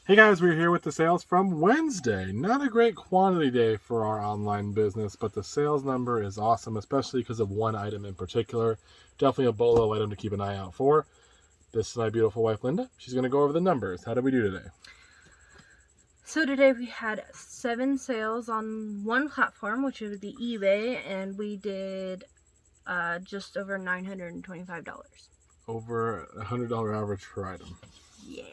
Hey guys, we're here with the sales from Wednesday. Not a great quantity day for our online business, but the sales number is awesome, especially because of one item in particular. Definitely a BOLO item to keep an eye out for. This is my beautiful wife, Linda. She's going to go over the numbers. How did we do today? So today we had 7 sales on one platform, which would be eBay, and we did just over $925. Over $100 average per item. Yeah.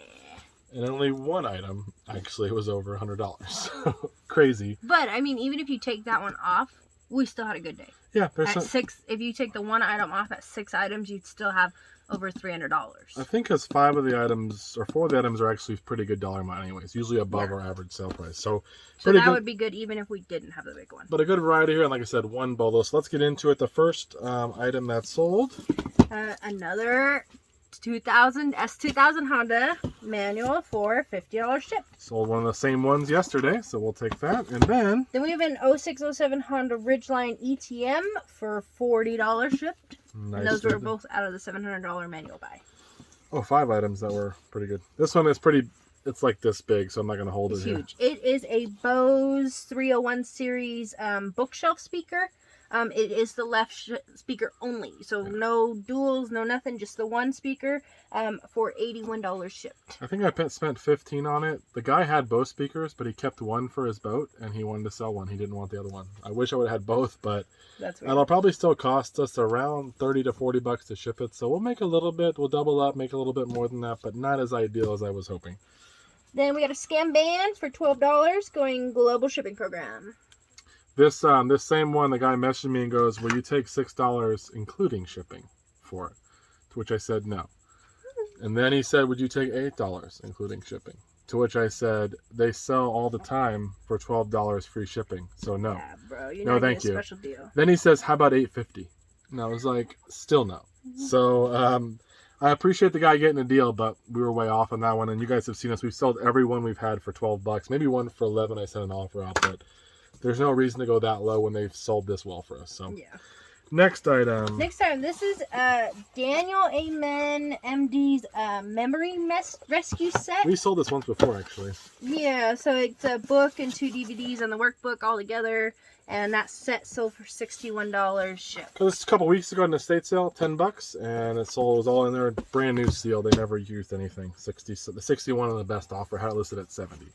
And only one item actually was over $100. Crazy. But I mean, even if you take that one off, we still had a good day. Yeah, At 6, if you take the one item off at 6 items, you'd still have over $300. I think because 5 of the items or 4 of the items are actually pretty good dollar amount anyways, usually above our average sale price. So that would be good even if we didn't have the big one. But a good variety here, and like I said, one BOLO. So let's get into it. The first item that sold. Another S2000 Honda manual for $50 shipped. Sold one of the same ones yesterday, so we'll take that. And then we have an 0607 Honda Ridgeline ETM for $40 shipped. Nice. And those were both out of the $700 manual buy. Oh, 5 items that were pretty good. This one is pretty, it's like this big, so I'm not going to hold it here. It's huge. It is a Bose 301 series bookshelf speaker. It is the left speaker only, so no duals, no nothing, just the one speaker for $81 shipped. I think I spent $15 on it. The guy had both speakers, but he kept one for his boat, and he wanted to sell one. He didn't want the other one. I wish I would have had both, but it'll probably still cost us around $30 to $40 to ship it. So we'll make a little bit, we'll double up, make a little bit more than that, but not as ideal as I was hoping. Then we got a scam band for $12 going global shipping program. This same one, the guy messaged me and goes, will you take $6 including shipping for it? To which I said no. And then he said, would you take $8 including shipping? To which I said, they sell all the time for $12 free shipping, so no. Yeah, bro, you're no, thank you. Special deal. Then he says, how about $8.50? And I was like, still no. So I appreciate the guy getting a deal, but we were way off on that one. And you guys have seen us. We've sold every one we've had for $12. Maybe one for $11. I sent an offer out, but there's no reason to go that low when they've sold this well for us. So yeah. Next item. This is Daniel Amen MD's memory rescue set. We sold this once before, actually. Yeah, so it's a book and 2 DVDs and the workbook all together, and that set sold for $61 shipped. Because a couple weeks ago in the estate sale, $10, and it sold. It was all in there, brand new seal. They never used anything. The 61 on the best offer had it listed at 70.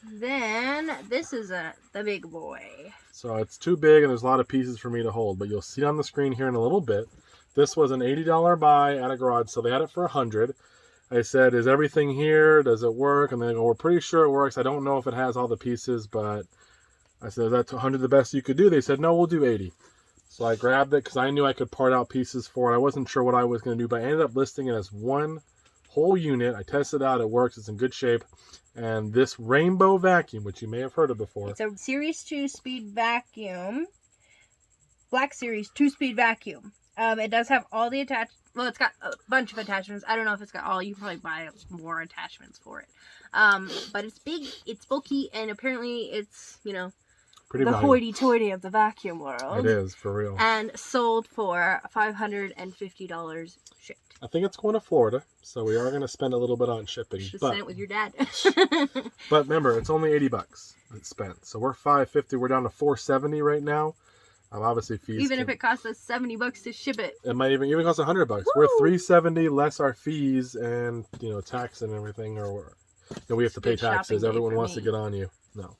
Then this is the big boy. So it's too big and there's a lot of pieces for me to hold, but you'll see on the screen here in a little bit. This was an $80 buy at a garage, so they had it for $100. I said, is everything here? Does it work? And they go, we're pretty sure it works. I don't know if it has all the pieces, but I said, is that $100 the best you could do? They said, no, we'll do 80. So I grabbed it because I knew I could part out pieces for it. I wasn't sure what I was going to do, but I ended up listing it as one whole unit. I tested it out. It works. It's in good shape. And this rainbow vacuum, which you may have heard of before. It's a Series 2 speed vacuum. Black Series 2 speed vacuum. It does have all the well, it's got a bunch of attachments. I don't know if it's got all. You can probably buy more attachments for it. But it's big, it's bulky, and apparently it's, pretty the hoity-toity of the vacuum world. It is, for real. And sold for $550 shipped. I think it's going to Florida, so we are going to spend a little bit on shipping. You should send it with your dad. But remember, it's only $80 that's spent. So we're $550. We're down to $470 right now. Obviously, fees. Even if it costs us $70 to ship it. It might even cost $100. Woo! We're $370 less our fees and tax and everything, or we have to pay taxes. Everyone wants to get on you. No.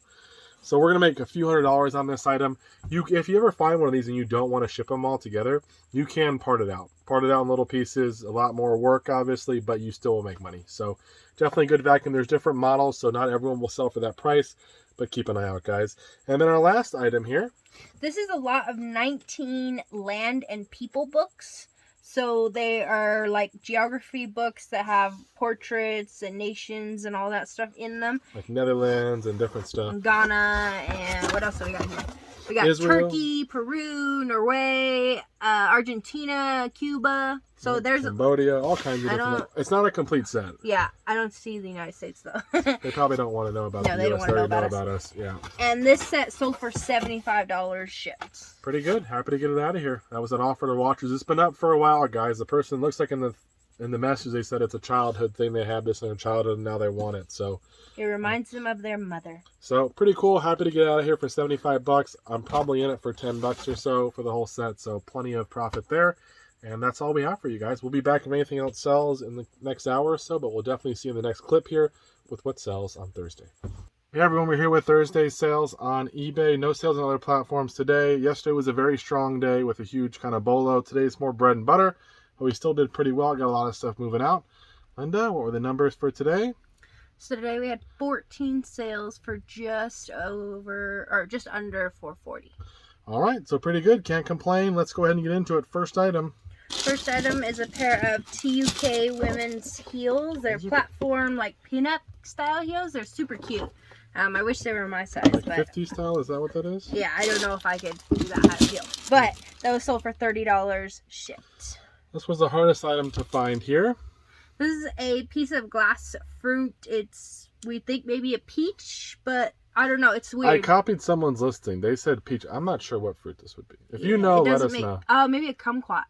So we're going to make a few $100s on this item. If you ever find one of these and you don't want to ship them all together, you can part it out. Part it out in little pieces. A lot more work, obviously, but you still will make money. So definitely a good vacuum. There's different models, so not everyone will sell for that price, but keep an eye out, guys. And then our last item here. This is a lot of 19 land and people books. So they are like geography books that have portraits and nations and all that stuff in them. Like Netherlands and different stuff. And Ghana, and what else do we got here? We got Israel, Turkey, Peru, Norway, Argentina, Cuba. So there's Cambodia, all kinds of different. It's not a complete set. Yeah, I don't see the United States though. They probably don't want to know about the US. They don't want to know about us. Yeah. And this set sold for $75 shipped. Pretty good. Happy to get it out of here. That was an offer to watchers. It's been up for a while, guys. The person looks like in the In the message, they said it's a childhood thing. They had this in their childhood, and now they want it. So It reminds them of their mother. So pretty cool. Happy to get out of here for 75 bucks. I'm probably in it for 10 bucks or so for the whole set. So plenty of profit there. And that's all we have for you guys. We'll be back if anything else sells in the next hour or so, but we'll definitely see in the next clip here with what sells on Thursday. Hey everyone, we're here with Thursday's sales on eBay. No sales on other platforms today. Yesterday was a very strong day with a huge kind of BOLO. Today's more bread and butter, but we still did pretty well. Got a lot of stuff moving out. Linda, what were the numbers for today? So today we had 14 sales for just under 440. All right, so pretty good. Can't complain. Let's go ahead and get into it. First item. First item is a pair of TUK women's heels. They're platform, like pinup style heels. They're super cute. I wish they were my size. Like but 50 style, is that what that is? Yeah, I don't know if I could do that high heel. But that was sold for $30 shipped. This was the hardest item to find here. This is a piece of glass fruit. We think maybe a peach, but I don't know. It's weird. I copied someone's listing. They said peach. I'm not sure what fruit this would be. If you know, let us know. Oh, maybe a kumquat.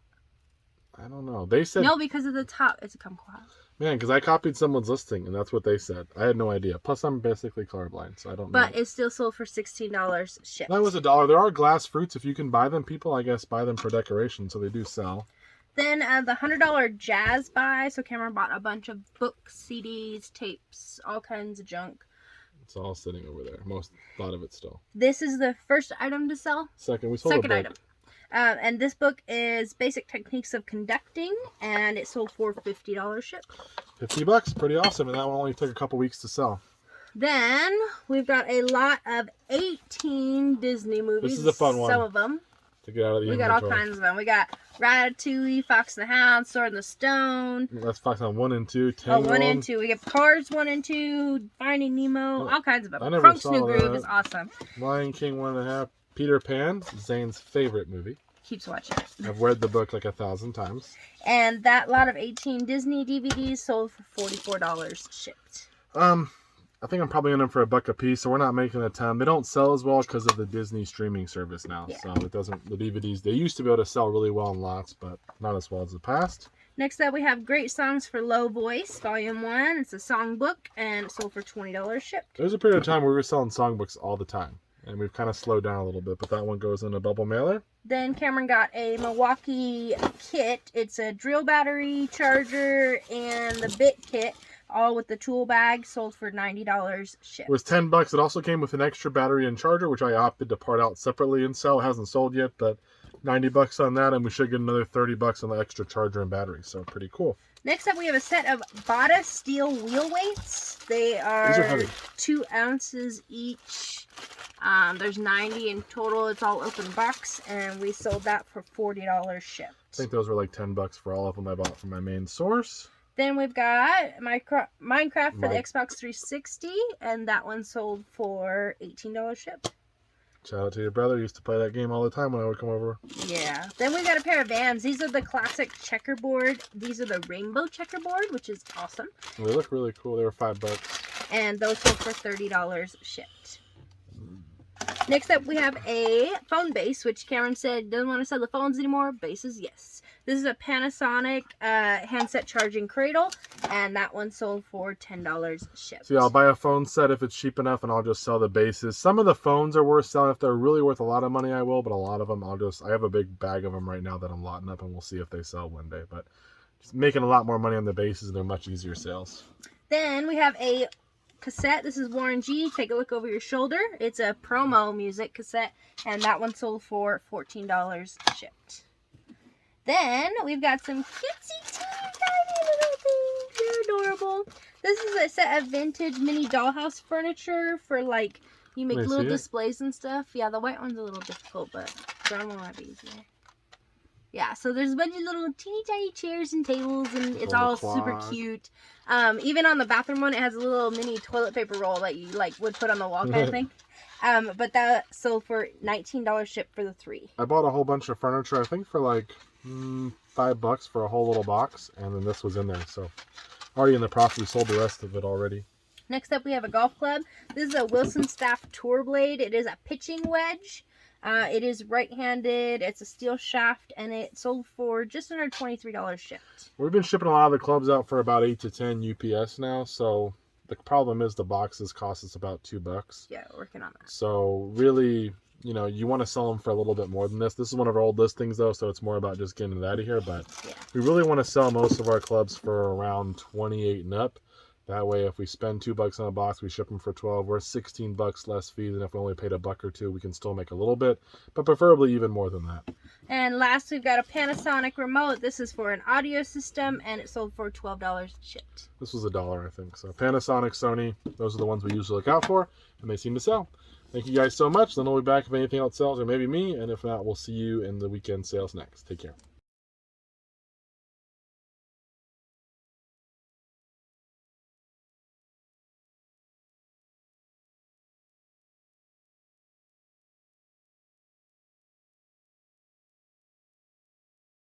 I don't know. They said... No, because of the top. It's a kumquat. Man, because I copied someone's listing, and that's what they said. I had no idea. Plus, I'm basically colorblind, so I don't know. But it's still sold for $16 shipped. That was $1. There are glass fruits. If you can buy them, people, I guess, buy them for decoration, so they do sell. Then the $100 jazz buy. So Cameron bought a bunch of books, CDs, tapes, all kinds of junk. It's all sitting over there. A lot of it still. This is the first item to sell. Second, we sold a book. Second item. And this book is Basic Techniques of Conducting, and it sold for $50 shipped. 50 bucks, pretty awesome, and that one only took a couple weeks to sell. Then we've got a lot of 18 Disney movies. This is a fun one. Some of them. To get out of the We got all kinds of them. We got Ratatouille, Fox and the Hound, Sword in the Stone. That's Fox on 1 and 2. Tangled. 1 and 2. We got Cars 1 and 2, Finding Nemo, all kinds of them. I never Crunk's saw New Groove that. is awesome. Lion King 1.5. Peter Pan, Zane's favorite movie. Keeps watching it. I've read the book like 1,000 times. And that lot of 18 Disney DVDs sold for $44 shipped. I think I'm probably in them for $1 a piece, so we're not making a ton. They don't sell as well because of the Disney streaming service now. Yeah. So it doesn't. The DVDs, they used to be able to sell really well in lots, but not as well as the past. Next up, we have Great Songs for Low Voice, Volume 1. It's a songbook, and it sold for $20 shipped. There's a period of time where we were selling songbooks all the time, and we've kind of slowed down a little bit, but that one goes in a bubble mailer. Then Cameron got a Milwaukee kit. It's a drill battery, charger, and the bit kit, all with the tool bag, sold for $90 shipped. It was 10 bucks. It also came with an extra battery and charger, which I opted to part out separately and sell. It hasn't sold yet, but 90 bucks on that, and we should get another 30 bucks on the extra charger and battery. So pretty cool. Next up, we have a set of Bata steel wheel weights. They These are are heavy. 2 ounces each. There's 90 in total. It's all open box, and we sold that for $40 shipped. I think those were like 10 bucks for all of them I bought from my main source. Then we've got Minecraft for the Xbox 360, and that one sold for $18 shipped. Shout out to your brother. He used to play that game all the time when I would come over. Yeah. Then we got a pair of Vans. These are the classic checkerboard. These are the rainbow checkerboard, which is awesome. They look really cool. They were 5 bucks. And those sold for $30 shipped. Next up, we have a phone base, which Cameron said doesn't want to sell the phones anymore. Base is yes. This is a Panasonic handset charging cradle, and that one sold for $10 shipped. So yeah, I'll buy a phone set if it's cheap enough, and I'll just sell the bases. Some of the phones are worth selling. If they're really worth a lot of money, I will, but a lot of them, I have a big bag of them right now that I'm lotting up, and we'll see if they sell one day. But just making a lot more money on the bases, and they're much easier sales. Then we have a cassette. This is Warren G. Take a look over your shoulder. It's a promo music cassette, and that one sold for $14 shipped. Then we've got some cutesy tiny little things. They're adorable. This is a set of vintage mini dollhouse furniture for like you make little displays and stuff. Yeah, the white one's a little difficult, but the brown one might be easier. Yeah, so there's a bunch of little teeny tiny chairs and tables, and it's all super cute. Even on the bathroom one, it has a little mini toilet paper roll that you like would put on the wall kind of thing. But that sold for $19 shipped for the 3. I bought a whole bunch of furniture, I think for like $5 for a whole little box, and then this was in there. So already in the process, we sold the rest of it already. Next up, we have a golf club. This is a Wilson Staff Tour Blade. It is a pitching wedge. It is right-handed. It's a steel shaft, and it sold for just under $23 shipped. We've been shipping a lot of the clubs out for about 8 to 10 UPS now, so the problem is the boxes cost us about $2. Yeah, working on that. So really, you know, you want to sell them for a little bit more than this. This is one of our old listings though, so it's more about just getting it out of here. But Yeah. we really want to sell most of our clubs for around 28 and up. That way, if we spend $2 on a box, we ship them for 12. We're $16 less fee than if we only paid $1 or $2. We can still make a little bit, but preferably even more than that. And last, we've got a Panasonic remote. This is for an audio system, and it sold for $12 shipped. This was $1, I think. So Panasonic, Sony, those are the ones we usually look out for, and they seem to sell. Thank you guys so much. Then we'll be back if anything else sells, or maybe me. And if not, we'll see you in the weekend sales next. Take care.